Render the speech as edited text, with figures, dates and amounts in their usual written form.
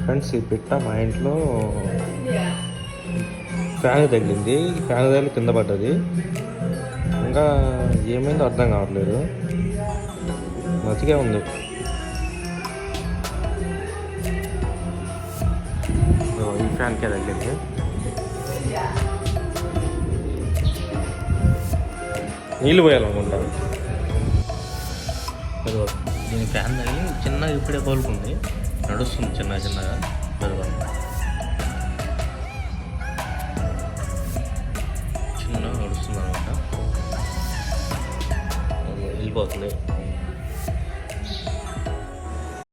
Friends ఈ పిట్ట మా ఇంట్లో ఫ్యాన్ తగిలింది. ఫ్యాన్ తగిలి కింద పడ్డది. ఇంకా ఏమైందో అర్థం కావట్లేదు. బతికే ఉంది. ఈ ఫ్యాన్కే తగిలింది. నీళ్ళు పోయాలనుకుంటా. దీని ఫ్యాన్ తగిలి చిన్నగా ఇప్పుడే కోలుకుంది. నడుస్తుంది చిన్నగా చిన్నగా నడుస్తుంది అనమాట. వెళ్ళిపోతుంది.